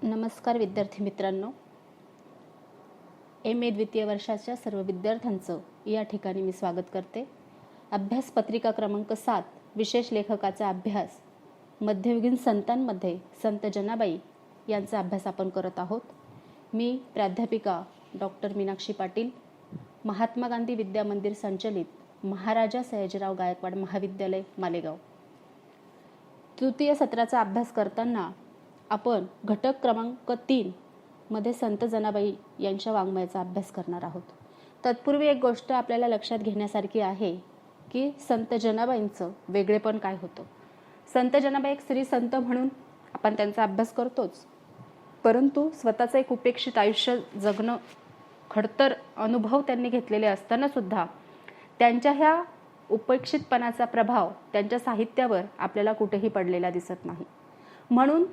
नमस्कार विद्यार्थी मित्रांनो, MA द्वितीय वर्षाच्या सर्व विद्यार्थ्यांचं या ठिकाणी मी स्वागत करते. अभ्यास पत्रिका क्रमांक 7 विशेष लेखकाचा अभ्यास मध्ययुगीन संतांमध्ये संत जनाबाई यांचा अभ्यास आपण करत आहोत. मी प्राध्यापिका डॉक्टर मीनाक्षी पाटील, महात्मा गांधी विद्या मंदिर संचलित महाराजा सयाजीराव गायकवाड महाविद्यालय मालेगाव. तृतीय सत्राचा अभ्यास करताना आपण घटक क्रमांक 3 मध्ये संत जनाबाई यांच्या वाङ्मयाचा अभ्यास करणार आहोत. तत्पूर्वी एक गोष्ट आपल्याला लक्षात घेण्यासारखी आहे की संत जनाबाईंचं वेगळेपण काय होतं. संत जनाबाई एक स्त्री संत म्हणून आपण त्यांचा अभ्यास करतोच, परंतु स्वतःचं एक उपेक्षित आयुष्य जगणं, खडतर अनुभव त्यांनी घेतलेले असताना सुद्धा त्यांच्या ह्या उपेक्षितपणाचा प्रभाव त्यांच्या साहित्यावर आपल्याला कुठेही पडलेला दिसत नाही. म्हणून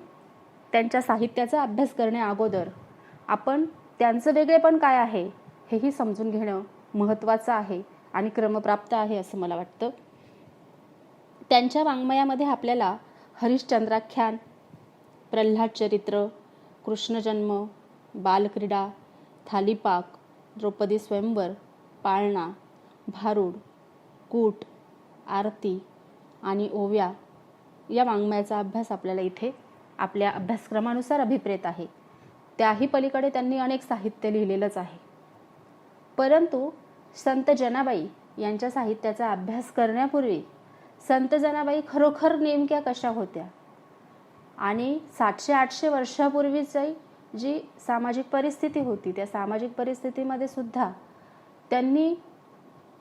त्यांच्या साहित्याचा अभ्यास करण्या अगोदर आपण त्यांचं वेगळेपण काय आहे हेही समजून घेणं महत्त्वाचं आहे आणि क्रमप्राप्त आहे असं मला वाटतं. त्यांच्या वाङ्मयामध्ये आपल्याला हरिश्चंद्राख्यान, प्रल्हाद चरित्र, कृष्णजन्म, बालक्रीडा, थालीपाक, द्रौपदी स्वयंवर, पाळणा, भारूड, कूट, आरती आणि ओव्या या वाङ्मयाचा अभ्यास आपल्याला इथे आपल्या अभ्यासक्रमानुसार अभिप्रेत आहे. त्याही पलीकडे त्यांनी अनेक साहित्य लिहिलेलंच आहे. परंतु संत जनाबाई यांच्या साहित्याचा अभ्यास करण्यापूर्वी संत जनाबाई खरोखर नेमक्या कशा होत्या आणि 700-800 वर्षापूर्वीची जी सामाजिक परिस्थिती होती त्या सामाजिक परिस्थितीमध्ये सुद्धा त्यांनी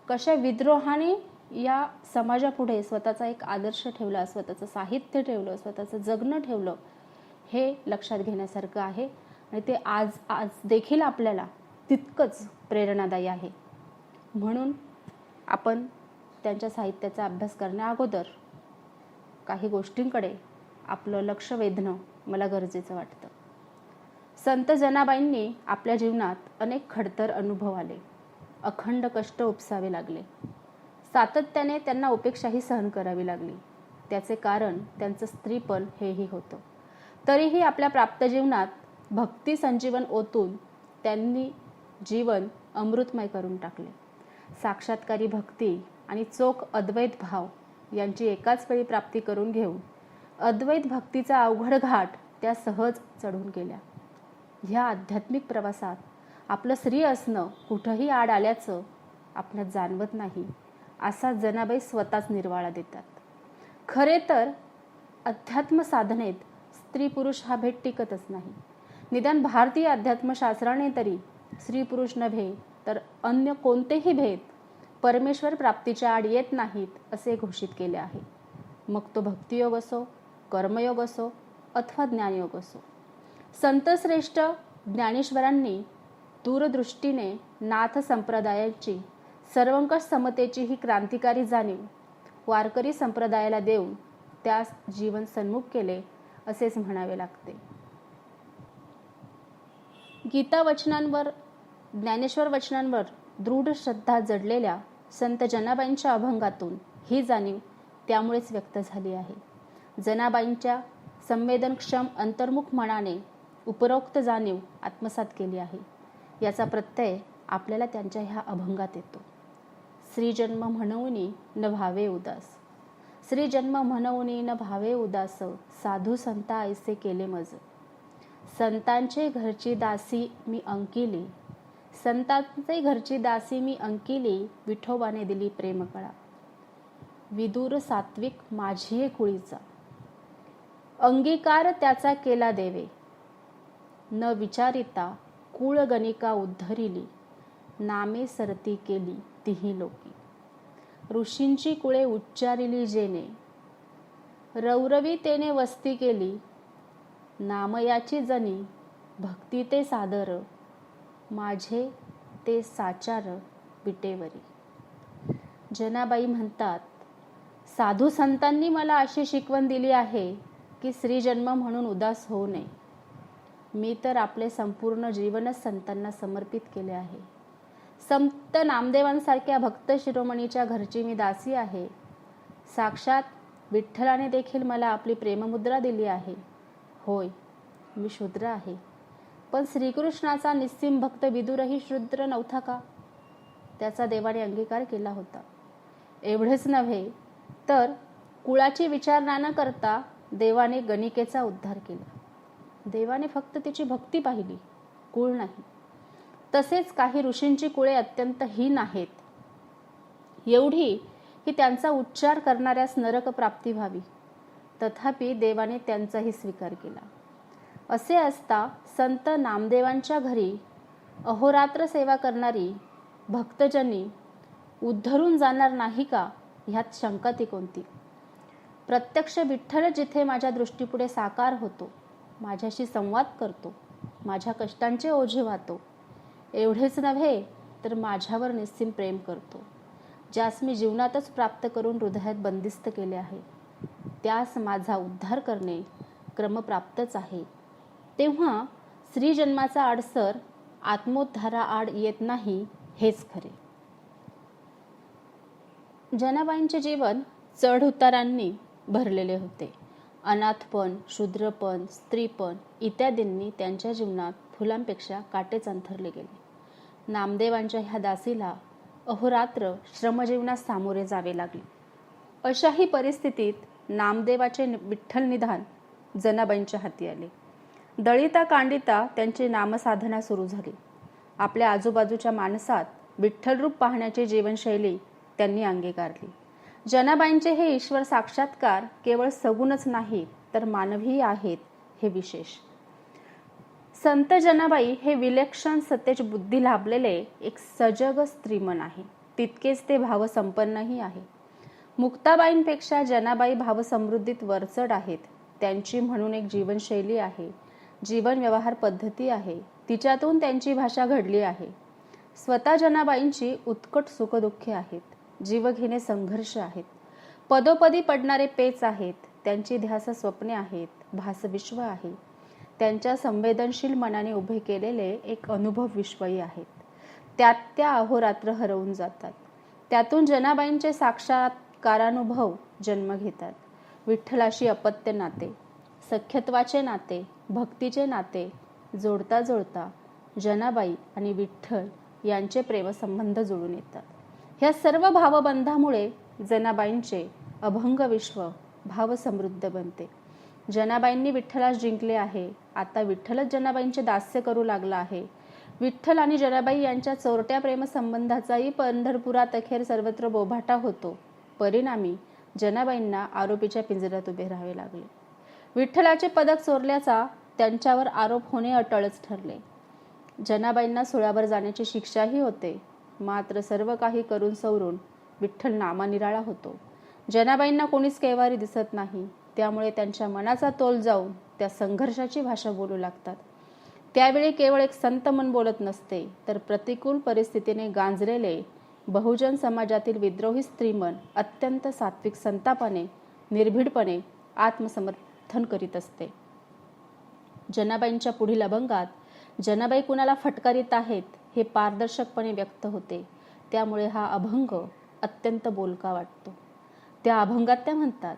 कशा विद्रोहाने या समाजापुढे स्वतःचा एक आदर्श ठेवला, स्वतःचं साहित्य ठेवलं, स्वतःचं जगणं ठेवलं, हे लक्षात घेण्यासारखं आहे आणि ते आज देखील आपल्याला तितकंच प्रेरणादायी आहे. म्हणून आपण त्यांच्या साहित्याचा अभ्यास करण्या अगोदर काही गोष्टींकडे आपलं लक्ष वेधणं मला गरजेचं वाटतं. संत जनाबाईंनी आपल्या जीवनात अनेक खडतर अनुभव आले, अखंड कष्ट उपसावे लागले, सातत्याने त्यांना उपेक्षाही सहन करावी लागली. त्याचे कारण त्यांचं स्त्रीपण हेही होतं. तरीही आपल्या प्राप्त जीवनात भक्ती संजीवन ओतून त्यांनी जीवन अमृतमय करून टाकले. साक्षात्कारी भक्ती आणि चोख अद्वैत भाव यांची एकाच वेळी प्राप्ती करून घेऊन अद्वैत भक्तीचा अवघड घाट त्या सहज चढून गेल्या. ह्या आध्यात्मिक प्रवासात आपलं स्त्री असणं कुठंही आड आल्याचं आपणास जाणवत नाही असा जनाबाई स्वतःच निर्वाळा देतात. खरे तर अध्यात्म साधनेत स्त्री पुरुष हा भेद टिकतच नाही. निदान भारतीय अध्यात्मशास्त्राने तरी स्त्री पुरुष नव्हे तर अन्य कोणतेही भेद परमेश्वर प्राप्तीच्या आड येत नाहीत असे घोषित केले आहे. मग तो भक्तियोग असो, कर्मयोग असो अथवा ज्ञानयोग असो. संतश्रेष्ठ ज्ञानेश्वरांनी दूरदृष्टीने नाथ संप्रदायाची सर्वंकष समतेची ही क्रांतिकारी जाणीव वारकरी संप्रदायाला देऊन त्यास जीवन सन्मुख केले असेच म्हणावे लागते. गीता वचनांवर, ज्ञानेश्वर वचनांवर दृढ श्रद्धा जडलेल्या संत जनाबाईंच्या अभंगातून ही जाणीव त्यामुळेच व्यक्त झाली आहे. जनाबाईंच्या संवेदनक्षम अंतर्मुख मनाने उपरोक्त जाणीव आत्मसात केली आहे. याचा प्रत्यय आपल्याला त्यांच्या ह्या अभंगात येतो. श्रीजन्म म्हणूनी न भावे उदास, श्रीजन्म म्हणूनी न भावे उदास, साधू संता ऐसे केले मज, संतांचे घरची दासी मी अंकिली, संतांचे घरची दासी मी अंकिली, विठोबाने दिली प्रेमकळा, विदूर सात्विक माझी कुळीचा, अंगीकार त्याचा केला देवे, न विचारिता कुळगणिका उद्धरिली, नामे सरती केली तिही लोकी, ऋषींची कुळे उच्चारिली जेने, रौरवी तेने वस्ती केली, नामयाची जनी भक्ती ते सादर, माझे ते साचार विटेवरी. जनाबाई म्हणतात, साधू संतांनी मला अशी शिकवण दिली आहे की श्रीजन्म म्हणून उदास होऊ नये. मी तर आपले संपूर्ण जीवनच संतांना समर्पित केले आहे. संत नामदेवांसारख्या भक्त शिरोमणीच्या घरची मी दासी आहे. साक्षात विठ्ठलाने देखील मला आपली प्रेममुद्रा दिली आहे. होय, मी शूद्र आहे. पण श्रीकृष्णाचा निस्सीम भक्त विदुरही शूद्र नव्हता का? त्याचा देवाने अंगीकार केला होता. एवढेच नव्हे तर कुळाची विचारणा न करता देवाने गणिकेचा उद्धार केला. देवाने फक्त तिची भक्ती पाहिली, कुळ नाही. तसेच काही ऋषींची कुळे अत्यंत हीन आहेत, एवढी की त्यांचा उच्चार करणाऱ्यास नरक प्राप्ती व्हावी. तथापि देवाने त्यांचाही स्वीकार केला. असे असता संत नामदेवांच्या घरी अहोरात्र सेवा करणारी भक्तजनी उद्धरून जाणार नाही का, ह्यात शंका ती कोणती? प्रत्यक्ष विठ्ठल जिथे माझ्या दृष्टीपुढे साकार होतो, माझ्याशी संवाद करतो, माझ्या कष्टांचे ओझे वाहतो. एवढेच नव्हे तर माझ्यावर निस्सीम प्रेम करतो, ज्यास मी जीवनातच प्राप्त करून हृदयात बंदिस्त केले आहे. त्यास माझा उद्धार करणे क्रमप्राप्तच आहे. तेव्हा स्त्रीजन्माचा आडसर आत्मोद्धारा आड येत नाही, हेच खरे. जनाबाईंचे जीवन चढ उतारांनी भरलेले होते. अनाथपण, शूद्रपण, स्त्रीपण इत्यादींनी त्यांच्या जीवनात फुलांपेक्षा काटेच अंथरले गेले. नामदेवांच्या ह्या दासीला अहोरात्र श्रमजीवनास सामोरे जावे लागले. अशाही परिस्थितीत नामदेवाचे विठ्ठल निधान जनाबाईंच्या हाती आले. दळिता कांडिता त्यांची नामसाधना सुरू झाली. आपल्या आजूबाजूच्या माणसात विठ्ठलरूप पाहण्याची जीवनशैली त्यांनी अंगीकारली. जनाबाईंचे हे ईश्वर साक्षात्कार केवळ सगुणच नाही तर मानवी आहेत, हे विशेष. संत जनाबाई हे विलक्षण सतेज बुद्धी लाभलेले एक सजग स्त्रीमन आहे. तितकेच ते भावसंपन्नही आहे. मुक्ताबाईंपेक्षा जनाबाई भावसमृद्धीत वरचढ आहेत. त्यांची म्हणून एक जीवनशैली आहे, जीवन व्यवहार पद्धती आहे, तिच्यातून त्यांची भाषा घडली आहे. स्वतः जनाबाईंची उत्कट सुखदुःखे आहेत, जीवघेणे संघर्ष आहेत, पदोपदी पडणारे पेच आहेत. त्यांची ध्यास स्वप्ने आहेत, भासविश्व आहे. त्यांच्या संवेदनशील मनाने उभे केलेले एक अनुभव विश्वही आहेत. त्यात त्या अहोरात्र हरवून जातात. त्यातून जनाबाईंचे साक्षात्कारानुभव जन्म घेतात. विठ्ठलाशी अपत्य नाते, सख्यत्वाचे नाते, भक्तीचे नाते जोडता जोडता जनाबाई आणि विठ्ठल यांचे प्रेमसंबंध जुळून येतात. ह्या सर्व भावबंधामुळे जनाबाईंचे अभंग विश्व भावसमृद्ध बनते. जनाबाईंनी विठ्ठलास जिंकले आहे. आता विठ्ठलच जनाबाईंचे दास्य करू लागला आहे. विठ्ठल आणि जनाबाई यांच्या चोरट्या प्रेमसंबंधाचाही पंढरपुरात अखेर सर्वत्र बोभाटा होतो. परिणामी जनाबाईंना आरोपीच्या पिंजऱ्यात उभे राहावे लागले. विठ्ठलाचे पदक चोरल्याचा त्यांच्यावर आरोप होणे अटळच ठरले. जनाबाईंना सुळावर जाण्याची शिक्षाही होते. मात्र सर्व काही करून सवरून विठ्ठल नामानिराळा होतो. जनाबाईंना कोणीच कैवारी दिसत नाही. त्यामुळे त्यांच्या मनाचा तोल जाऊन त्या संघर्षाची भाषा बोलू लागतात. त्यावेळी केवळ एक संत मन बोलत नसते, तर प्रतिकूल परिस्थितीने गांजलेले बहुजन समाजातील विद्रोही स्त्रीमन अत्यंत सात्विक संतापाने, निर्भीडपणे आत्मसमर्थन करीत असते. जनाबाईंच्या पुढील अभंगात जनाबाई कुणाला फटकारीत आहेत हे पारदर्शकपणे व्यक्त होते. त्यामुळे हा अभंग अत्यंत बोलका वाटतो. त्या अभंगात त्या म्हणतात,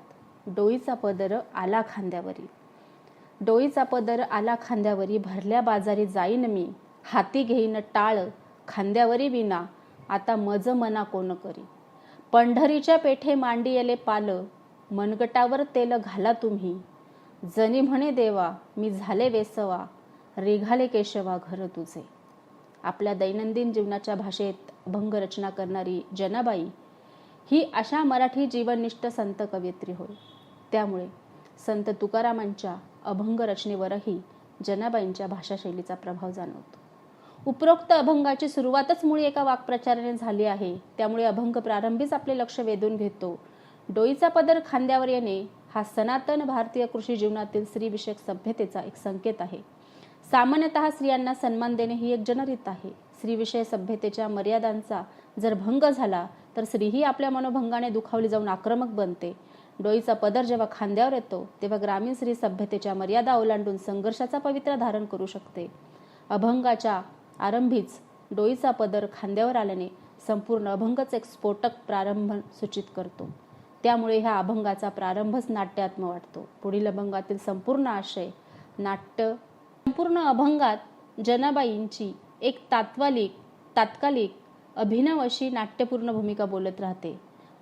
डोईचा पदर आला खांद्यावरी, डोईचा पदर आला खांद्यावरी, भरल्या बाजारी जाईन मी, हाती घेईन टाळ खांद्यावरी विना, आता मज मना कोण करी, पंढरीच्या पेठे मांडी येले पाल, मनगटावर तेल घाला तुम्ही, जनी म्हणे देवा मी झाले वेसवा, रेघाले केशवा घर तुझे. आपल्या दैनंदिन जीवनाच्या भाषेत अभंग रचना करणारी जनाबाई ही अशा मराठी जीवननिष्ठ संत कवयित्री होय. त्यामुळे संत तुकारामांच्या अभंग रचनेवरही जनाबाईंच्या भाषाशैलीचा प्रभाव जाणवतो. उपरोक्त अभंगाची सुरुवातच मुळी एका वाक्प्रचाराने झाली आहे. त्यामुळे अभंग प्रारंभीच आपले लक्ष वेधून घेतो. डोईचा पदर खांद्यावर येणे हा सनातन भारतीय कृषी जीवनातील स्त्रीविषयक सभ्यतेचा एक संकेत आहे. सामान्यतः स्त्रियांना सन्मान देणे ही एक जनरीत आहे. स्त्रीविषय सभ्यतेच्या मर्यादांचा जर भंग झाला तर स्त्रीही आपल्या मनोभंगाने दुखावली जाऊन आक्रमक बनते. डोईचा पदर जेव्हा खांद्यावर येतो तेव्हा ग्रामीण स्त्री सभ्यतेच्या मर्यादा ओलांडून संघर्षाचा पवित्र धारण करू शकते. अभंगाच्या आरंभीच डोईचा पदर खांद्यावर आल्याने संपूर्ण अभंगच एक स्फोटक प्रारंभ सूचित करतो. त्यामुळे ह्या अभंगाचा प्रारंभच नाट्यात्म वाटतो. पुढील अभंगातील संपूर्ण आशय नाट्य संपूर्ण अभंगात जनाबाईंची एक तात्कालिक अभिनव अशी नाट्यपूर्ण भूमिका बोलत राहते.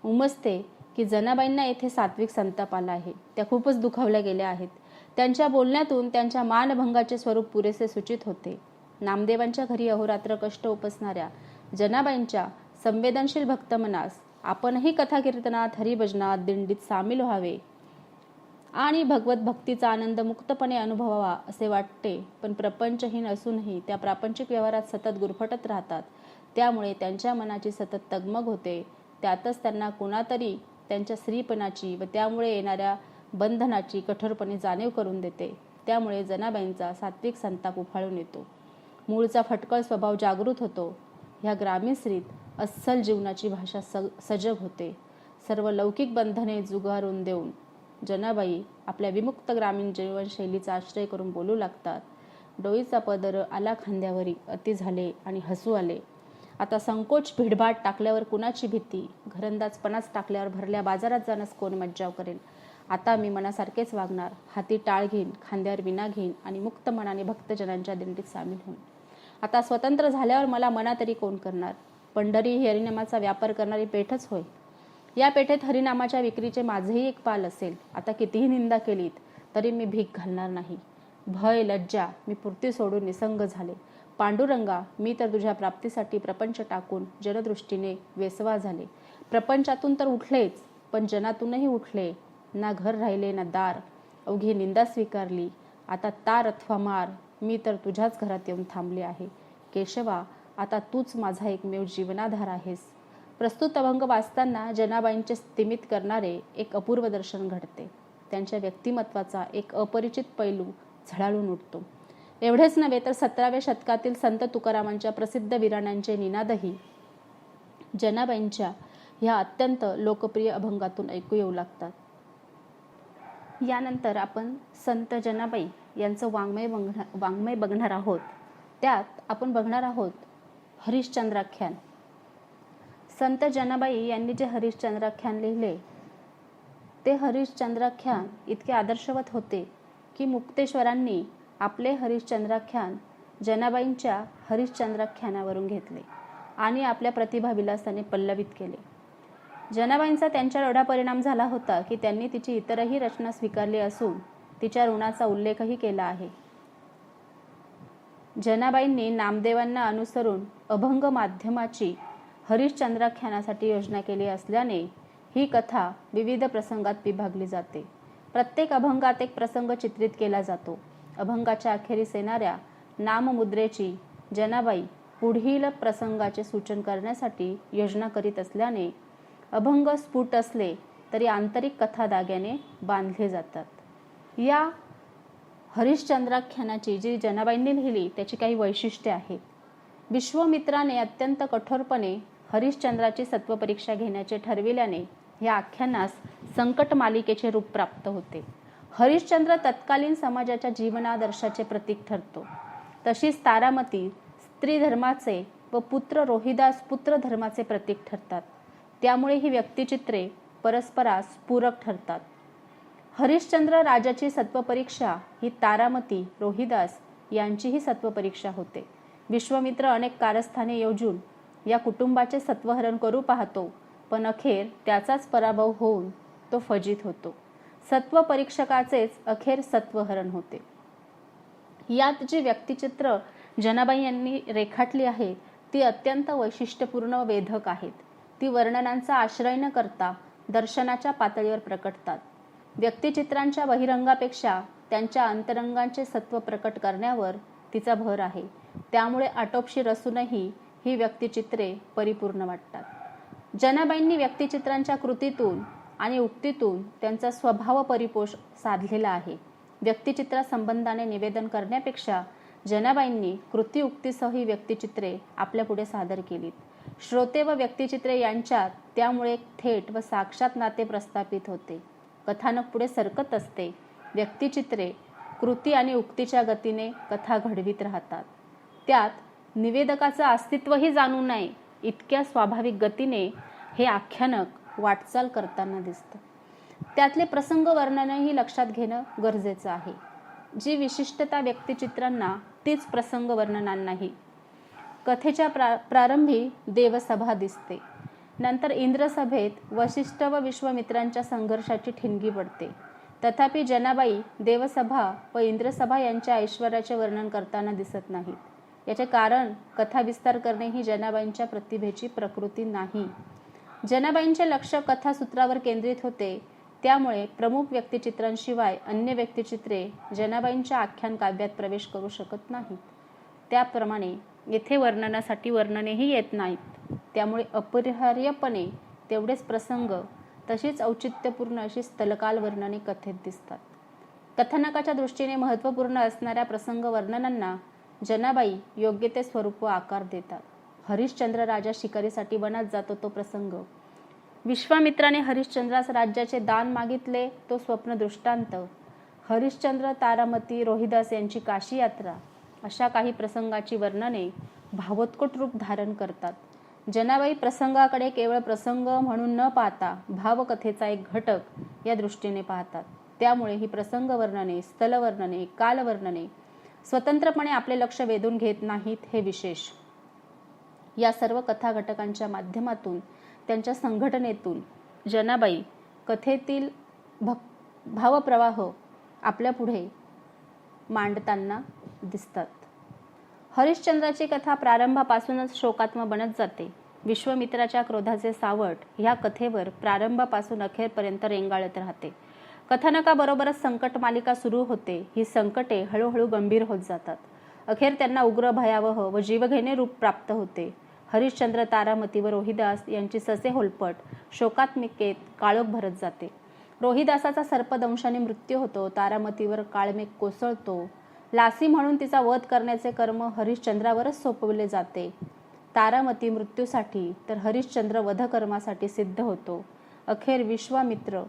उमजते की जनाबाईंना येथे सात्विक संताप आला आहे. त्या खूपच दुखावल्या गेल्या आहेत. त्यांच्या बोलण्यातून त्यांच्या मानभंगाचे स्वरूप पुरेसे सूचित होते. नामदेवांच्या घरी अहोरात्र कष्ट उपसणाऱ्या जनाबाईंच्या संवेदनशील भक्तमनास आपणही कथा कीर्तनात, हरिभजनात, दिंडीत सामील व्हावे आणि भगवत भक्तीचा आनंद मुक्तपणे अनुभवावा असे वाटते. पण प्रपंचहीन असूनही त्या प्रापंचिक व्यवहारात सतत गुरफटत राहतात. त्यामुळे त्यांच्या मनाची सतत तगमग होते. त्यातच त्यांना कुणातरी त्यांच्या स्त्रीपणाची व त्यामुळे येणाऱ्या बंधनाची कठोरपणे जाणीव करून देते. त्यामुळे जनाबाईंचा सात्विक संताप उफाळून येतो. मूळचा फटकळ स्वभाव जागृत होतो. ह्या ग्रामीण स्त्रीत अस्सल जीवनाची भाषा सजग होते. सर्व लौकिक बंधने जुगारून देऊन जनाबाई आपल्या विमुक्त ग्रामीण जीवनशैलीचा आश्रय करून बोलू लागतात. डोईचा पदर आला खांद्यावरी, अति झाले आणि हसू आले. आता संकोच भिडभाट टाकल्यावर कुणाची भीती, घरंदाजपणाच टाकल्यावर भरल्या बाजारात जाण्यास कोण मज्जाव करेल. आता मी मनासारखेच वागणार, हाती टाळ घेईन, खांद्यावर विना घेईन आणि मुक्त मनाने भक्तजनांच्या दिंडीत सामील होईन. आता स्वतंत्र झाल्यावर मला मना तरी कोण करणार. पंढरी ही हरिनामाचा व्यापार करणारी पेठच होय. या पेठेत हरिनामाच्या विक्रीचे माझेही एक पाल असेल. आता कितीही निंदा केलीत तरी मी भीक घालणार नाही. भय लज्जा मी पुरती सोडून निसंग झाले. पांडुरंगा, मी तर तुझ्या प्राप्तीसाठी प्रपंच टाकून जनदृष्टीने वेसवा झाले. प्रपंचातून तर उठलेच, पण जनातूनही उठले. ना घर राहिले ना दार, अवघी निंदा स्वीकारली. आता तार अथवा मार, मी तर तुझ्याच घरात येऊन थांबले आहे. केशवा, आता तूच माझा एकमेव जीवनाधार आहेस. प्रस्तुत अभंग वाचताना जनाबाईंचे स्तिमित करणारे एक अपूर्व दर्शन घडते. त्यांच्या व्यक्तिमत्वाचा एक अपरिचित पैलू झळाळून उठतो. एवढेच नव्हे तर 17व्या शतकातील संत तुकारामांच्या प्रसिद्ध विराणांचे निनादही जनाबाईंच्या ह्या अत्यंत लोकप्रिय अभंगातून ऐकू येऊ लागतात. यानंतर आपण संत जनाबाई यांचं वाङ्मय बघणार आहोत. त्यात आपण बघणार आहोत हरिश्चंद्राख्यान. संत जनाबाई यांनी जे हरिश्चंद्राख्यान लिहिले ते हरिश्चंद्राख्यान इतके आदर्शवत होते की मुक्तेश्वरांनी आपले हरिश्चंद्राख्यान जनाबाईंच्या हरिश्चंद्राख्यानावरून घेतले आणि आपल्या प्रतिभाविलासाने पल्लवित केले. जनाबाईंचा त्यांच्यावर एवढा परिणाम झाला होता की त्यांनी तिची इतरही रचना स्वीकारली असून तिच्या ऋणाचा उल्लेखही केला आहे. जनाबाईंनी नामदेवांना अनुसरून अभंग माध्यमाची हरिश्चंद्राख्यानासाठी योजना केली असल्याने ही कथा विविध प्रसंगात विभागली जाते. प्रत्येक अभंगात एक प्रसंग चित्रित केला जातो. अभंगाच्या अखेरीस येणाऱ्या नाममुद्रेची जनाबाई पुढील प्रसंगाचे सूचन करण्यासाठी योजना करीत असल्याने अभंग स्फुट असले तरी आंतरिक कथा धाग्याने बांधले जातात. या हरिश्चंद्राख्यानाची जी जनाबाईंनी लिहिली त्याची काही वैशिष्ट्ये आहेत. विश्वामित्राने अत्यंत कठोरपणे हरिश्चंद्राची सत्वपरीक्षा घेण्याचे ठरविल्याने या आख्यानास संकट मालिकेचे रूप प्राप्त होते. हरिश्चंद्र तत्कालीन समाजाच्या जीवनादर्शाचे प्रतीक ठरतो. तशीच तारामती स्त्री धर्माचे व पुत्र रोहिदास पुत्र धर्माचे प्रतीक ठरतात. त्यामुळे ही व्यक्तिचित्रे परस्परास पूरक ठरतात. हरिश्चंद्र राजाची सत्वपरीक्षा ही तारामती रोहिदास यांचीही सत्वपरीक्षा होते. विश्वामित्र अनेक कारस्थाने योजून या कुटुंबाचे सत्वहरण करू पाहतो, पण अखेर त्याचाच पराभव होऊन तो फजित होतो. सत्वपरीक्षकाचेच अखेर सत्वहरण होते. यात जी व्यक्तिचित्र जनाबाई यांनी रेखाटली आहे ती अत्यंत वैशिष्ट्यपूर्ण व वेधक आहेत. ती वर्णनांचा आश्रय न करता दर्शनाच्या पातळीवर प्रकटतात. व्यक्तिचित्रांच्या बहिरंगापेक्षा त्यांच्या अंतरंगांचे सत्व प्रकट करण्यावर तिचा भर आहे. त्यामुळे आटोपशीर असूनही ही व्यक्तिचित्रे परिपूर्ण वाटतात. जनाबाईंनी व्यक्तिचित्रांच्या कृतीतून आणि उक्तीतून त्यांचा स्वभाव परिपोष साधलेला आहे. व्यक्तिचित्रा संबंधाने निवेदन करण्यापेक्षा जनाबाईंनी कृती उक्तीसह ही व्यक्तिचित्रे आपल्या पुढे सादर केलीत. श्रोते व व्यक्तिचित्रे यांच्यात त्यामुळे एक थेट व साक्षात नाते प्रस्थापित होते. कथानक पुढे सरकत असते. व्यक्तिचित्रे कृती आणि उक्तीच्या गतीने कथा घडवीत राहतात. त्यात निवेदकाचं अस्तित्वही जाणू नये इतक्या स्वाभाविक गतीने हे आख्यानक वाटचाल करताना दिसतं. त्यातले प्रसंग वर्णनही लक्षात घेणं गरजेचं आहे. जी विशिष्टता व्यक्तिचित्रांना तीच प्रसंग वर्णनांनाही. कथेच्या प्रारंभी देवसभा दिसते. नंतर इंद्रसभेत वशिष्ठ व विश्वामित्रांच्या संघर्षाची ठिणगी पडते. तथापि जनाबाई देवसभा व इंद्रसभा यांच्या ऐश्वर्याचे वर्णन करताना दिसत नाहीत. याचे कारण कथा विस्तार करणे ही जनाबाईंच्या प्रतिभेची प्रकृती नाही. जनाबाईंचे लक्ष कथासूत्रावर केंद्रित होते. त्यामुळे प्रमुख व्यक्तिचित्रांशिवाय अन्य व्यक्तिचित्रे जनाबाईंच्या आख्यान काव्यात प्रवेश करू शकत नाहीत. त्याप्रमाणे येथे वर्णनासाठी वर्णनेही येत नाहीत. त्यामुळे अपरिहार्यपणे तेवढेच प्रसंग तशीच औचित्यपूर्ण अशी स्थलकाल वर्णने कथेत दिसतात. कथानकाच्या दृष्टीने महत्त्वपूर्ण असणाऱ्या प्रसंग वर्णनांना जनाबाई योग्य ते स्वरूप व आकार देतात. हरिश्चंद्र राजा शिकारीसाठी वनात जातो तो प्रसंग, विश्वामित्राने हरिश्चंद्रास राज्याचे दान मागितले तो स्वप्न दृष्टांत, हरिश्चंद्र, तारामती, रोहिदास यांची काशी यात्रा अशा काही प्रसंगाची वर्णने भावोत्कट रूप धारण करतात. जनाबाई प्रसंगाकडे केवळ प्रसंग म्हणून न पाहता भावकथेचा एक घटक या दृष्टीने पाहतात. त्यामुळे ही प्रसंग वर्णने, स्थलवर्णने, कालवर्णने स्वतंत्रपणे आपले लक्ष वेधून घेत नाहीत हे विशेष. या सर्व कथा घटकांच्या माध्यमातून, त्यांच्या संघटनेतून जनाबाई कथेतील भावप्रवाह आपल्या पुढे मांडताना दिसतात. हरिश्चंद्राची कथा प्रारंभापासूनच शोकात्मक बनत जाते. विश्वामित्राच्या क्रोधाचे सावट ह्या कथेवर प्रारंभापासून अखेरपर्यंत रेंगाळत राहते. कथानकाबरोबरच संकट मालिका सुरू होते. ही संकटे हळूहळू गंभीर होत जातात. अखेर त्यांना उग्र, भयावह व जीवघेणे रूप प्राप्त होते. हरिश्चंद्र, तारामती व रोहिदास यांची ससे होलपट शोकात्मिकेत काळोख भरत जाते. रोहिदासाचा सर्पदंशाने मृत्यू होतो. तारामतीवर काळमेघ कोसळतो. लासी म्हणून तिचा वध करण्याचे कर्म हरिश्चंद्रावरच सोपवले जाते. तारामती मृत्यूसाठी तर हरिश्चंद्र वधकर्मासाठी सिद्ध होतो. अखेर विश्वामित्र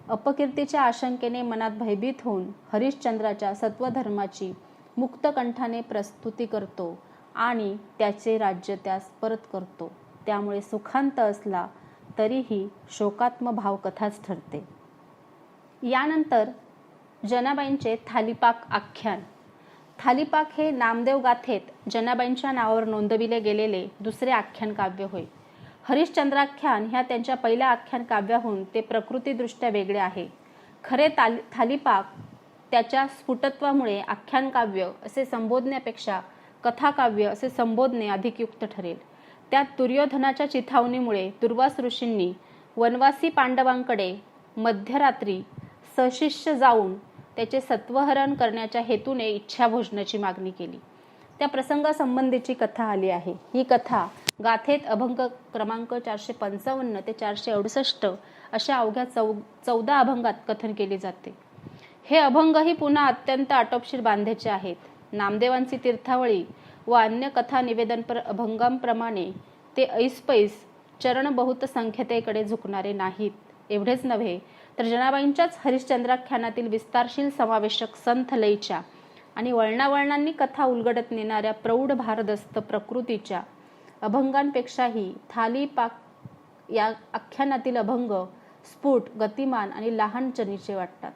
अपकीर्तीच्या आशंकेने मनात भयभीत होऊन हरिश्चंद्राच्या सत्वधर्माची मुक्तकंठाने प्रस्तुती करतो आणि त्याचे राज्य त्यास परत करतो. त्यामुळे सुखांत असला तरीही शोकात्म भावकथाच ठरते. यानंतर जनाबाईंचे थालीपाक आख्यान. थालीपाक हे नामदेव गाथेत जनाबाईंच्या नावावर नोंदविले गेलेले दुसरे आख्यान काव्य होय. हरिश्चंद्राख्यान ह्या त्यांच्या पहिल्या आख्यान काव्याहून ते प्रकृतीदृष्ट्या वेगळे आहे. खरे थालीपाक त्याच्या स्फुटत्वामुळे आख्यान काव्य असे संबोधण्यापेक्षा कथाकाव्य असे संबोधणे अधिक युक्त ठरेल. त्यात दुर्योधनाच्या चिथावणीमुळे दुर्वास ऋषींनी वनवासी पांडवांकडे मध्यरात्री सशिष्य जाऊन त्याचे सत्वहरण करण्याच्या हेतूने इच्छाभोजनाची मागणी केली. त्या प्रसंगासंबंधीची कथा आली आहे. ही कथा गाथेत अभंग क्रमांक 455 ते 468 अशा अवघ्या 14 अभंगात कथन केले जाते. हे अभंगही पुन्हा अत्यंत आटोपशीर बांधेचे आहेत. नामदेवांची तीर्थावळी व अन्य कथा निवेदनपर अभंगांप्रमाणे ते ऐसपैस चरण बहुत संख्यतेकडे झुकणारे नाहीत. एवढेच नव्हे तर जनाबाईंच्याच हरिश्चंद्राख्यानातील विस्तारशील समावेशक संथ लयीच्या आणि वळणावळणांनी कथा उलगडत नेणाऱ्या प्रौढ भारदस्त प्रकृतीच्या अभंगांपेक्षाही थालीपाक या आख्यानातील अभंग स्फुट, गतिमान आणि लहान चणीचे वाटतात.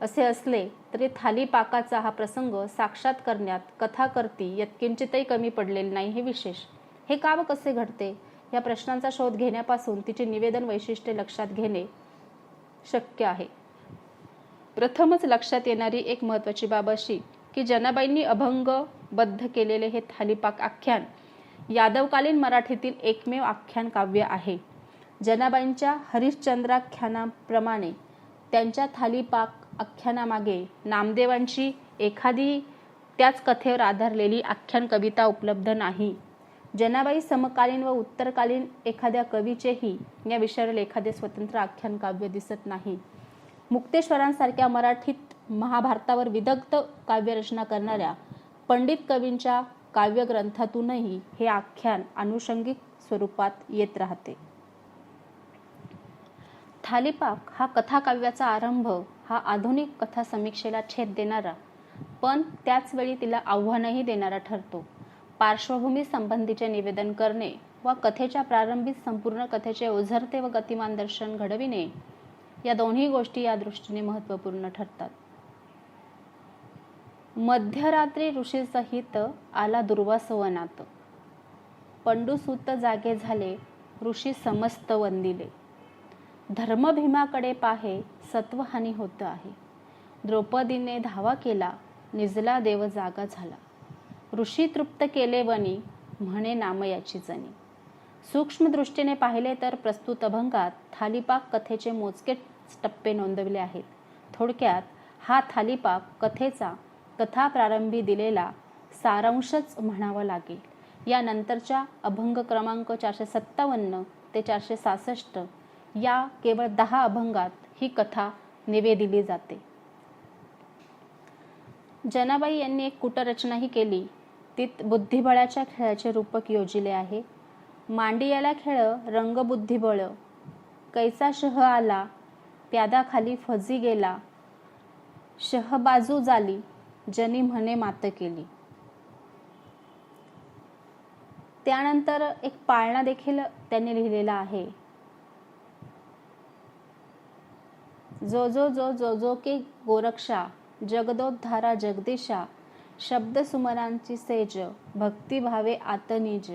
असे असले तरी थालीपाकाचा हा प्रसंग साक्षात करण्यात कथाकर्ती यत्किंचितही कमी पडलेले नाही हे विशेष. हे का व कसे घडते या प्रश्नांचा शोध घेण्यापासून तिचे निवेदन वैशिष्ट्ये लक्षात घेणे शक्य आहे. प्रथमच लक्षात येणारी एक महत्त्वाची बाब अशी की जनाबाईंनी अभंगबद्ध केलेले हे थालीपाक आख्यान यादवकालीन मराठीतील एकमेव आख्यान काव्य आहे. जनाबाईंच्या हरिश्चंद्राख्यानाप्रमाणे त्यांच्या थालीपाक आख्यानामागे नामदेवांची एखादी त्याच कथेवर आधारलेली आख्यान कविता उपलब्ध नाही. जनाबाई समकालीन व उत्तरकालीन एखाद्या कवीचेही या विषयावर एखादे स्वतंत्र आख्यान काव्य दिसत नाही. मुक्तेश्वरांसारख्या मराठीत महाभारतावर विदग्ध काव्यरचना करणाऱ्या पंडित कवींच्या काव्यग्रंथातूनही हे आख्यान आनुषंगिक स्वरूपात येत राहते. थालीपाक हा कथाकाव्याचा आरंभ हा आधुनिक कथा समीक्षेला छेद देणारा पण त्याच वेळी तिला आव्हानही देणारा ठरतो. पार्श्वभूमी संबंधीचे निवेदन करणे व कथेच्या प्रारंभीच संपूर्ण कथेचे ओझरते व गतिमान दर्शन घडविणे या दोन्ही गोष्टी या दृष्टीने महत्त्वपूर्ण ठरतात. मध्यरात्री ऋषीसहित आला दुर्वास वनात. पंडुसूत जागे झाले, ऋषी समस्त वंदिले. धर्म भीमाकडे पाहे, सत्वहानी होत आहे. द्रौपदीने धावा केला, निजला देव जागा झाला. ऋषी तृप्त केले वनी, म्हणे नाम याची जनी. सूक्ष्म दृष्टीने पाहिले तर प्रस्तुत अभंगात थालीपाक कथेचे मोजके टप्पे नोंदवले आहेत. थोडक्यात हा थालीपाक कथेचा कथा प्रारंभी दिलेला सारांशच म्हणावा लागेल. यानंतरच्या अभंग क्रमांक 457 ते 466 या केवळ 10 अभंगात ही कथा निवेदिली जाते. जनाबाई यांनी एक कुटरचनाही केली. तीत बुद्धिबळाच्या खेळाचे रूपक योजिले आहे. मांडियाला खेळ रंगबुद्धिबळ, कैसा शह आला प्यादाखाली फजी गेला. शहबाजू झाली, जनी म्हणे मात केली. त्यानंतर एक पाळणा देखील त्यांनी लिहिलेला आहे. जो जो जो जो जो के गोरक्षा, जगदोद्धारा जगदीशा. शब्द सुमनांची सेज, भक्ती भावे आतनिज.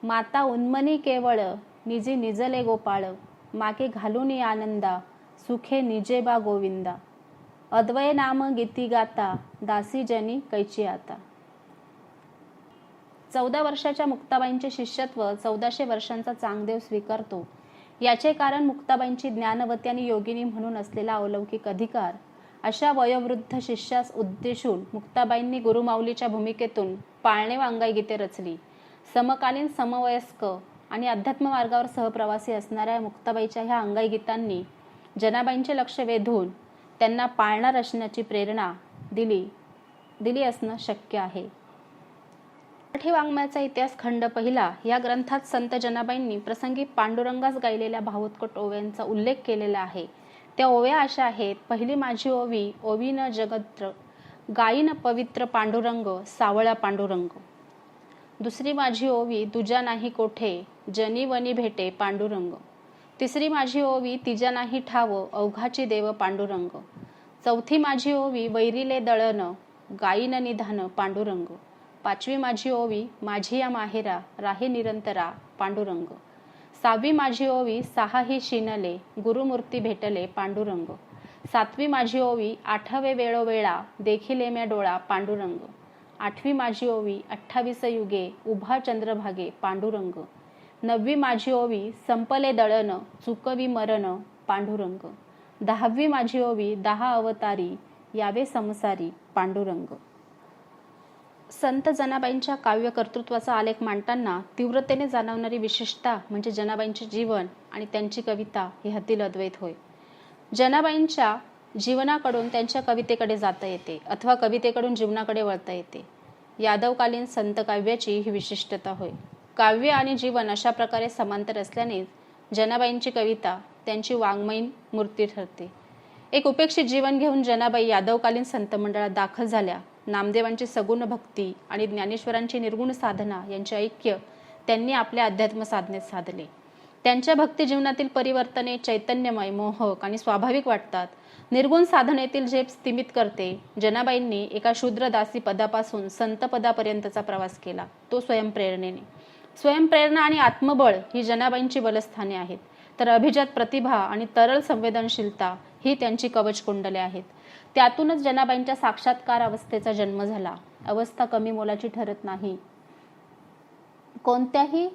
माता उन्मनी केवळ, निजी निजले गोपाळ. मागे घालून आनंदा, सुखे निजे बा गोविंदा. अद्वय नाम गीती गाता, दासी जनी कैची आता. 14 वर्षाच्या मुक्ताबाईंचे शिष्यत्व 1400 वर्षांचा चांगदेव स्वीकारतो. याचे कारण मुक्ताबाईंची ज्ञानवती आणि योगिनी म्हणून असलेला अलौकिक अधिकार. अशा वयोवृद्ध शिष्यास उद्देशून मुक्ताबाईंनी गुरुमाऊलीच्या भूमिकेतून पाळणे व अंगाई गीते रचली. समकालीन, समवयस्क आणि अध्यात्म मार्गावर सहप्रवासी असणाऱ्या मुक्ताबाईच्या ह्या अंगाई गीतांनी जनाबाईंचे लक्ष वेधून त्यांना पाळणा रचण्याची प्रेरणा दिली असणं शक्य आहे. मराठी वाङ्मयाचा इतिहास खंड पहिला या ग्रंथात संत जनाबाईंनी प्रसंगी पांडुरंगास गायलेल्या भावोत्कट ओव्यांचा उल्लेख केलेला आहे. त्या ओव्या अशा आहेत. पहिली माझी ओवी, ओवीन जगत्र, गायीन पवित्र पांडुरंग, सावळा पांडुरंग. दुसरी माझी ओवी, तुझ्या नाही कोठे, जनी वनी भेटे पांडुरंग. तिसरी माझी ओवी, तिजा नाही ठाव, अवघाची देव पांडुरंग. चौथी माझी ओवी, वैरिले दळण, गायीन निधान पांडुरंग. पाचवी माझी ओवी, माझी या माहेरा, राहे निरंतरा पांडुरंग. सहावी माझी ओवी, सहा ही शिनले, गुरुमूर्ती भेटले पांडुरंग. सातवी माझी ओवी, आठवे वेळोवेळा, देखिले म्या डोळा पांडुरंग. आठवी माझी ओवी, 28 युगे, उभा चंद्रभागे पांडुरंग. नववी माझी ओवी, संपले दळण, चुकवी मरण पांडुरंग. 10वी माझी ओवी, 10 अवतारी, यावे संसारी पांडुरंग. संत जनाबाईंच्या काव्य कर्तृत्वाचा आलेख मांडताना तीव्रतेने जाणवणारी विशेषता म्हणजे जनाबाईंचे जीवन आणि त्यांची कविता ह्यातील अद्वैत होय. जनाबाईंच्या जीवनाकडून त्यांच्या कवितेकडे जाता येते अथवा कवितेकडून जीवनाकडे वळता येते. यादवकालीन संत काव्याची ही विशिष्टता होय. काव्य आणि जीवन अशा प्रकारे समांतर असल्याने जनाबाईंची कविता त्यांची वाङ्मयीन मूर्ती ठरते. एक उपेक्षित जीवन घेऊन जनाबाई यादवकालीन संत मंडळात दाखल झाल्या. नामदेवांची सगुण भक्ती आणि ज्ञानेश्वरांची निर्गुण साधना यांचे ऐक्य त्यांनी आपल्या अध्यात्म साधनेत साधले. त्यांच्या भक्ती जीवनातील परिवर्तने चैतन्यमय, मोहक आणि स्वाभाविक वाटतात. निर्गुण साधनेतील झेप स्तिमित करते. जनाबाईंनी एका शूद्र दासी पदापासून संत पदापर्यंतचा प्रवास केला, तो स्वयंप्रेरणेने. स्वयंप्रेरणा आणि आत्मबळ ही जनाबाईंची बलस्थाने आहेत, तर अभिजात प्रतिभा आणि तरल संवेदनशीलता ही त्यांची कवचकुंडले आहेत. त्यातूनच जनाबाईंच्या साक्षात्कार अवस्थेचा जन्म झाला. अवस्था कमी मोलाची ठरत नाही. कोणत्याही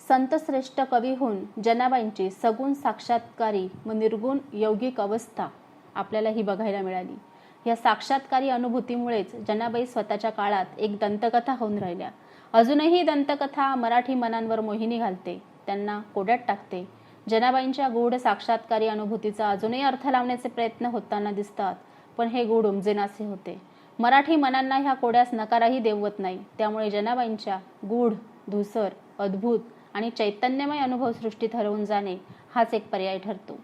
संतश्रेष्ठ कवीहून जनाबाईंची सगुण साक्षात्कारी व निर्गुण यौगिक अवस्था आपल्याला ही बघायला मिळाली. या साक्षात्कारी अनुभूतीमुळेच जनाबाई स्वतःच्या काळात एक दंतकथा होऊन राहिल्या. अजूनही दंतकथा मराठी मनांवर मोहिनी घालते, त्यांना कोड्यात टाकते. जनाबाईंच्या गूढ साक्षात्कारी अनुभूतीचा अजूनही अर्थ लावण्याचे प्रयत्न होताना दिसतात, पण हे गूढ उमजेनासे होते. मराठी मनांना ह्या कोड्यास नकारही देवत नाही. त्यामुळे जनाबाईंच्या गूढ, धुसर, अद्भुत आणि चैतन्यमय अनुभव सृष्टीत हरवून जाणे हाच एक पर्याय ठरतो.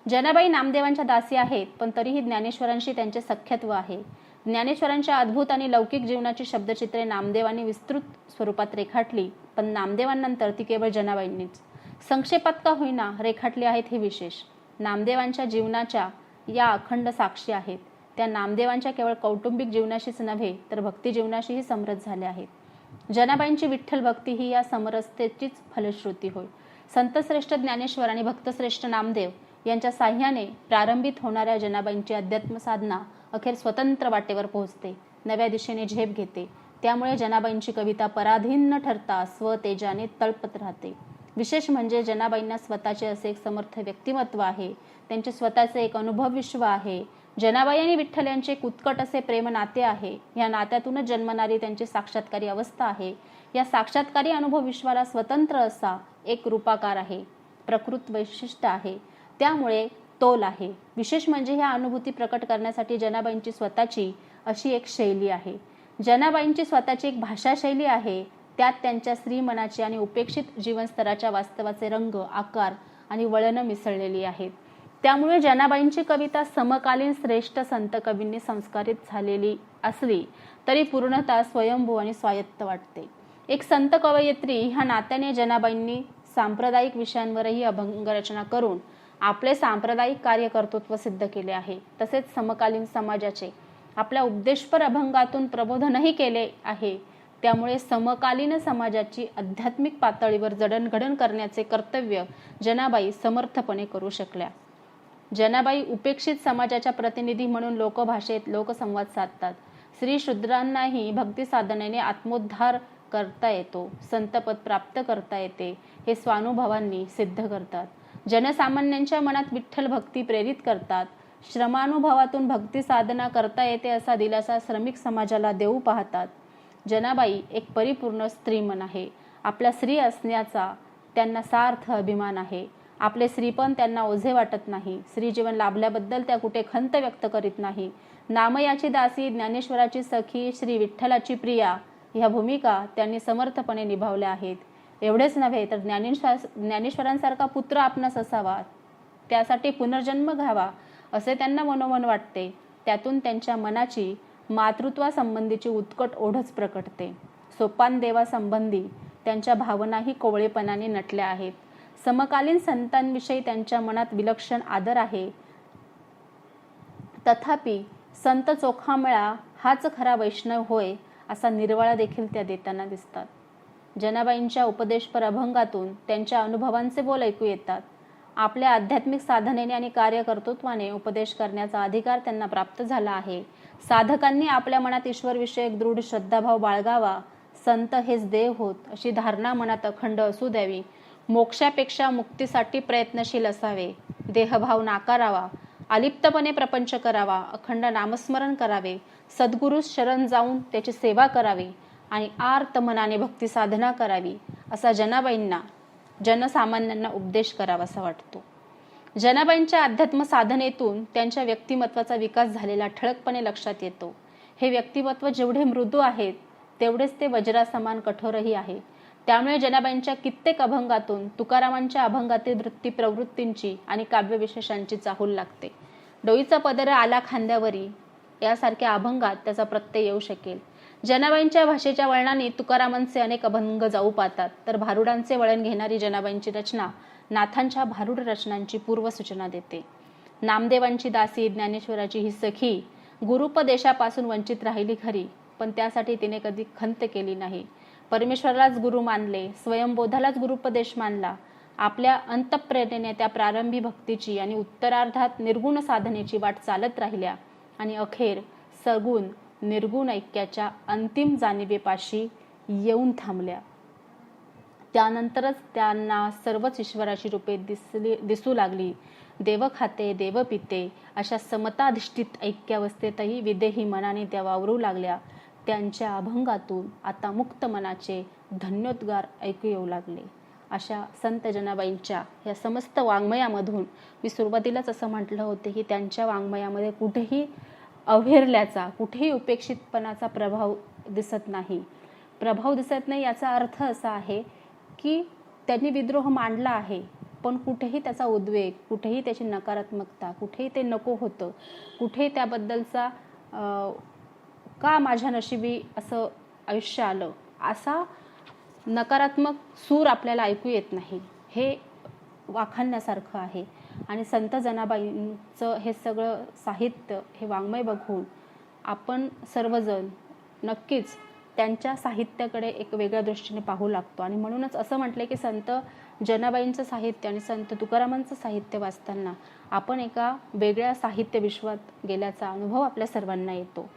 जनाबाई नामदेवांच्या दासी आहेत, पण तरीही ज्ञानेश्वरांशी त्यांचे सख्यत्व आहे. ज्ञानेश्वरांच्या अद्भुत आणि लौकिक जीवनाची शब्दचित्रे नामदेवांनी विस्तृत स्वरूपात रेखाटली, पण नामदेवांनंतर ती केवळ जनाबाईंनीच संक्षेपात का होईना रेखाटली आहेत हे विशेष. नामदेवांच्या जीवनाच्या या अखंड साक्षी आहेत. त्या नामदेवांच्या केवळ कौटुंबिक जीवनाशीच नव्हे तर भक्ती जीवनाशीही समरस झाल्या आहेत. जनाबाईंची विठ्ठल भक्ती ही या समरसतेचीच फलश्रुती होय. संतश्रेष्ठ ज्ञानेश्वर आणि भक्तश्रेष्ठ नामदेव यांच्या साह्याने प्रारंभित होणाऱ्या जनाबाईंची अध्यात्म साधना अखेर स्वतंत्र वाटेवर पोहोचते, नव्या दिशेने झेप घेते. त्यामुळे जनाबाईंची कविता पराधीन न ठरता स्वतेजाने तळपत राहते. विशेष म्हणजे जनाबाईंना स्वतःचे असे एक समर्थ व्यक्तिमत्व आहे, त्यांचे स्वतःचे एक अनुभव विश्व आहे. जनाबाई आणि विठ्ठल यांचे एक उत्कट असे प्रेम नाते आहे. या नात्यातूनच जन्मणारी त्यांची साक्षात्कारी अवस्था आहे. या साक्षात्कारी अनुभव विश्वाला स्वतंत्र असा एक रूपाकार आहे, प्रकृत वैशिष्ट्य आहे, त्यामुळे तोल आहे. विशेष म्हणजे ह्या अनुभूती प्रकट करण्यासाठी जनाबाईंची स्वतःची अशी एक शैली आहे. जनाबाईंची स्वतःची एक भाषा शैली आहे. त्यात त्यांच्या श्रीमनाची आणि उपेक्षित जीवनस्तराच्या वास्तवाचे रंग, आकार आणि वळणं मिसळलेली आहेत. त्यामुळे जनाबाईंची कविता समकालीन श्रेष्ठ संत कवींनी संस्कारित झालेली असली तरी पूर्णतः स्वयंभू आणि स्वायत्त वाटते. एक संत कवयित्री ह्या नात्याने जनाबाईंनी सांप्रदायिक विषयांवरही अभंग रचना करून आपले सांप्रदायिक कार्यकर्तृत्व सिद्ध केले आहे. तसेच समकालीन समाजाचे आपल्या उपदेशपर अभंगातून प्रबोधनही केले आहे. त्यामुळे समकालीन समाजाची आध्यात्मिक पातळीवर जडणघडण करण्याचे कर्तव्य जनाबाई समर्थपणे करू शकल्या. जनाबाई उपेक्षित समाजाच्या प्रतिनिधी म्हणून लोकभाषेत लोकसंवाद साधतात. स्त्री शूद्रांनाही भक्ती साधनेने आत्मोद्धार करता येतो, संतपद प्राप्त करता येते, हे स्वानुभवांनी सिद्ध करतात. जनसामान्यांच्या मनात विठ्ठल भक्ती प्रेरित करतात. श्रमानुभवातून भक्ती साधना करता येते असा दिलासा श्रमिक समाजाला देऊ पाहतात. जनाबाई एक परिपूर्ण स्त्रीमन आहे. आपल्या स्त्री असण्याचा त्यांना सार्थ अभिमान आहे. आपले स्त्रीपण त्यांना ओझे वाटत नाही. स्त्रीजीवन लाभल्याबद्दल त्या कुठे खंत व्यक्त करीत नाही. नामयाची दासी, ज्ञानेश्वराची सखी, श्री विठ्ठलाची प्रिया ह्या भूमिका त्यांनी समर्थपणे निभावल्या आहेत. एवढेच नव्हे तर ज्ञानेश्वरांसारखा पुत्र आपणास असावा, त्यासाठी पुनर्जन्म घ्यावा असे त्यांना मनोमन वाटते. त्यातून त्यांच्या मनाची मातृत्वासंबंधीची उत्कट ओढच प्रकटते. सोपान देवासंबंधी त्यांच्या भावनाही कोवळेपणाने नटल्या आहेत. समकालीन संतांविषयी त्यांच्या मनात विलक्षण आदर आहे. तथापि संत चोखामेळा हाच खरा वैष्णव होय असा निर्वाळा देखील त्या देताना दिसतात. जनाबाईंच्या उपदेशपर अभंगातून त्यांच्या अनुभवांचे बोल ऐकू येतात. आपल्या आध्यात्मिक साधनेने आणि कार्यकर्तृत्वाने उपदेश करण्याचा अधिकार त्यांना प्राप्त झाला आहे. साधकांनी आपल्या मनात ईश्वरविषयक दृढ श्रद्धाभाव बाळगावा. संत हेच देव होत अशी धारणा मनात अखंड असू द्यावी. मोक्षापेक्षा मुक्तीसाठी प्रयत्नशील असावे. देहभाव नाकारावा. अलिप्तपणे प्रपंच करावा. अखंड नामस्मरण करावे. सद्गुरूस शरण जाऊन त्याची सेवा करावी आणि आर्त मनाने भक्ती साधना करावी असा जनाबाईंना जनसामान्यांना उपदेश करावासा वाटतो. जनाबाईंच्या अध्यात्म साधनेतून त्यांच्या व्यक्तिमत्वाचा विकास झालेला ठळकपणे लक्षात येतो. हे व्यक्तिमत्व जेवढे मृदू आहेत तेवढेच ते वज्रासमान कठोरही आहे. त्यामुळे जनाबाईंच्या कित्येक अभंगातून तुकारामांच्या अभंगातील वृत्ती प्रवृत्तींची आणि काव्यविशेषांची चाहूल लागते. डोईचा पदर आला खांद्यावरी यासारख्या अभंगात त्याचा प्रत्यय येऊ शकेल. जनाबाईंच्या भाषेच्या वळणाने तुकारामांचे अनेक अभंग जाऊ पाहतात, तर भारुडांचे वळण घेणारी जनाबाईंची रचना नाथांच्या भारुड रचनांची पूर्वसूचना देते. नामदेवांची दासी, ज्ञानेश्वराची ही सखी गुरुपदेशापासून वंचित राहिली खरी, पण त्यासाठी तिने कधी खंत केली नाही. परमेश्वरालाच गुरु मानले, स्वयंबोधालाच गुरुपदेश मानला. आपल्या अंतःप्रेरणेने त्या प्रारंभी भक्तीची आणि उत्तरार्धात निर्गुण साधनेची वाट चालत राहिल्या आणि अखेर सगुण निर्गुण ऐक्याच्या अंतिम जाणिवेपाशी येऊन थांबल्या. त्यानंतरच त्यांना सर्वच ईश्वराची रूपे दिसू लागली. देव खाते, देव पिते अशा समताधिष्ठित ऐक्यावस्थेतही विदेही मनाने त्या वावरू लागल्या. त्यांच्या अभंगातून आता मुक्त मनाचे धन्योद्गार ऐकू येऊ लागले. अशा संत जनाबाईंच्या या समस्त वाङ्मयामधून मी सुरुवातीलाच असं म्हटलं होते की त्यांच्या वाङ्मयामध्ये कुठेही अव्हेरल्याचा, कुठेही उपेक्षितपणाचा प्रभाव दिसत नाही. याचा अर्थ असा आहे की त्यांनी विद्रोह मांडला आहे, पण कुठेही त्याचा उद्वेग, कुठेही त्याची नकारात्मकता, कुठेही ते नको होतं, कुठेही त्याबद्दलचा का माझ्या नशिबी असं आयुष्य आलं असा नकारात्मक सूर आपल्याला ऐकू येत नाही. हे वाखाणण्यासारखं आहे. आणि संत जनाबाईंचं हे सगळं साहित्य, हे वाङ्मय बघून आपण सर्वजण नक्कीच त्यांच्या साहित्याकडे एक वेगळ्या दृष्टीने पाहू लागतो. आणि म्हणूनच असं म्हटलं की संत जनाबाईंचं साहित्य आणि संत तुकारामांचं साहित्य वाचताना आपण एका वेगळ्या साहित्य विश्वात गेल्याचा अनुभव आपल्या सर्वांना येतो.